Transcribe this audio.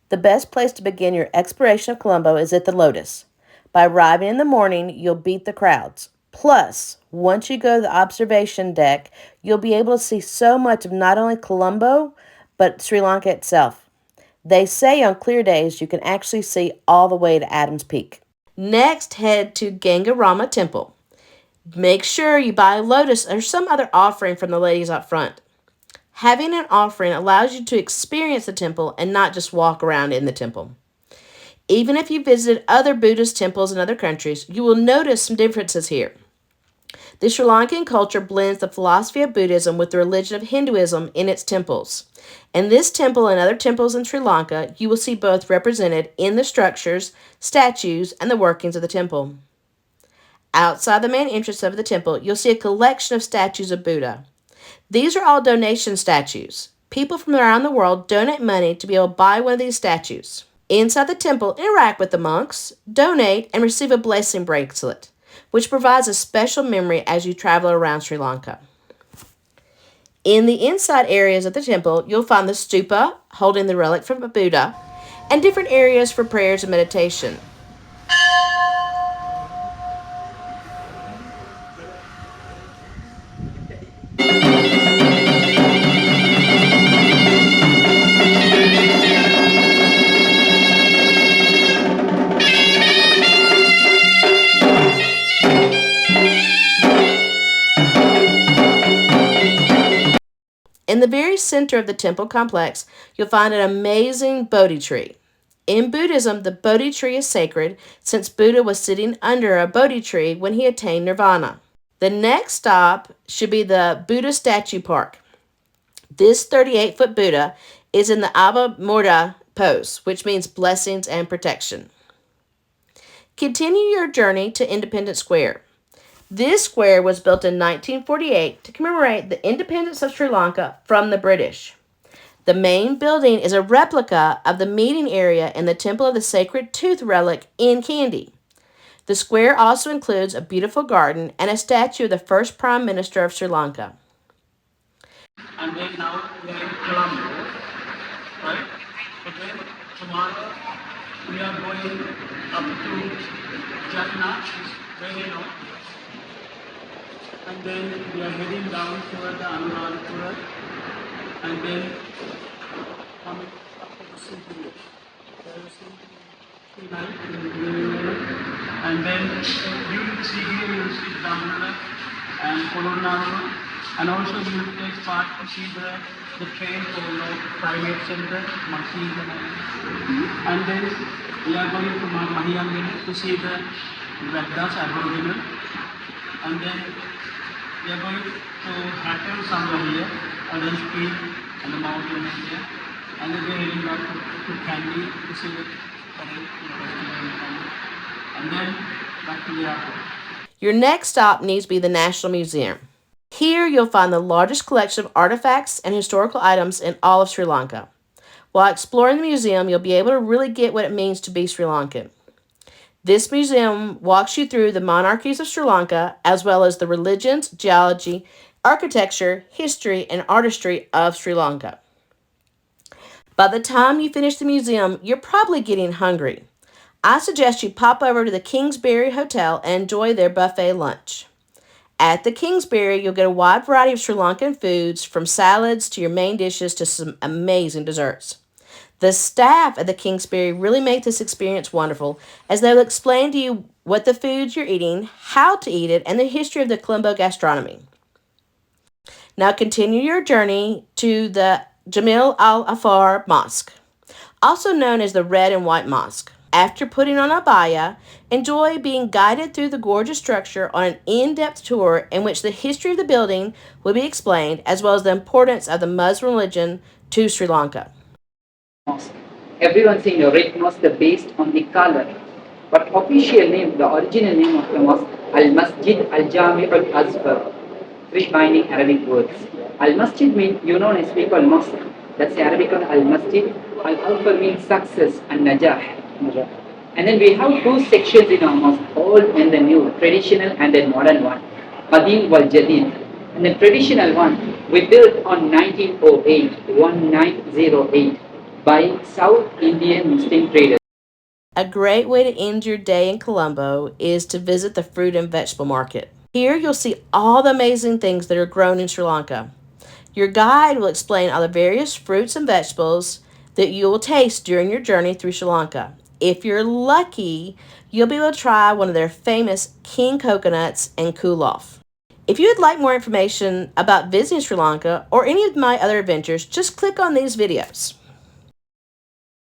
The best place to begin your exploration of Colombo is at the Lotus. By arriving in the morning, you'll beat the crowds. Plus, once you go to the observation deck, you'll be able to see so much of not only Colombo, but Sri Lanka itself. They say on clear days you can actually see all the way to Adams Peak. Next, head to Gangarama Temple. Make sure you buy a lotus or some other offering from the ladies up front. Having an offering allows you to experience the temple and not just walk around in the temple. Even if you visited other Buddhist temples in other countries, you will notice some differences here. The Sri Lankan culture blends the philosophy of Buddhism with the religion of Hinduism in its temples. In this temple and other temples in Sri Lanka, you will see both represented in the structures, statues, and the workings of the temple. Outside the main entrance of the temple, you'll see a collection of statues of Buddha. These are all donation statues. People from around the world donate money to be able to buy one of these statues. Inside the temple, interact with the monks, donate, and receive a blessing bracelet, which provides a special memory as you travel around Sri Lanka. In the inside areas of the temple, you'll find the stupa, holding the relic from Buddha, and different areas for prayers and meditation. In the very center of the temple complex, you'll find an amazing Bodhi tree. In Buddhism, the Bodhi tree is sacred since Buddha was sitting under a Bodhi tree when he attained nirvana. The next stop should be the Buddha Statue Park. This 38-foot Buddha is in the Ava Murta pose, which means blessings and protection. Continue your journey to Independence Square. This square was built in 1948 to commemorate the independence of Sri Lanka from the British. The main building is a replica of the meeting area in the Temple of the Sacred Tooth relic in Kandy. The square also includes a beautiful garden and a statue of the first Prime Minister of Sri Lanka. And then now we are in Colombo, right? So then tomorrow we are going up to Jaffna, very low. And then we are heading down toward the Anuradhapura and then coming up to the Sigiriya. And then during the Sigiriya you will see the Dambulla and colonial, and also you will take part to see the train for private center, monkeys and everything. And then we are going to Mahiyangini to see the Vedas Aboriginal. And then we are going to happen somewhere here, and then speed and the mountain here. And then we are heading back to Kandy to see the festival. And then back to the airport. Your next stop needs to be the National Museum. Here you'll find the largest collection of artifacts and historical items in all of Sri Lanka. While exploring the museum, you'll be able to really get what it means to be Sri Lankan. This museum walks you through the monarchies of Sri Lanka, as well as the religions, geology, architecture, history, and artistry of Sri Lanka. By the time you finish the museum, you're probably getting hungry. I suggest you pop over to the Kingsbury Hotel and enjoy their buffet lunch. At the Kingsbury, you'll get a wide variety of Sri Lankan foods, from salads to your main dishes to some amazing desserts. The staff at the Kingsbury really make this experience wonderful, as they'll explain to you what the foods you're eating, how to eat it, and the history of the Colombo gastronomy. Now continue your journey to the Jamil Al-Afar Mosque, also known as the Red and White Mosque. After putting on a abaya, enjoy being guided through the gorgeous structure on an in-depth tour in which the history of the building will be explained, as well as the importance of the Muslim religion to Sri Lanka. Mosque. Everyone saying the Red Mosque based on the color, but official name, the original name of the mosque, Al Masjid Al Jami Al Azfar, three binding Arabic words. Al Masjid means as we call mosque. That's the Arabic word Al Masjid. Al Azfar means success and najah. And then we have two sections in our mosque, old and the new, traditional and then modern one, Qadim wal Jadid. And the traditional one we built on 1908, 1908. by South Indian Muslim traders. A great way to end your day in Colombo is to visit the fruit and vegetable market. Here you'll see all the amazing things that are grown in Sri Lanka. Your guide will explain all the various fruits and vegetables that you will taste during your journey through Sri Lanka. If you're lucky, you'll be able to try one of their famous king coconuts and cool off. If you would like more information about visiting Sri Lanka or any of my other adventures, just click on these videos.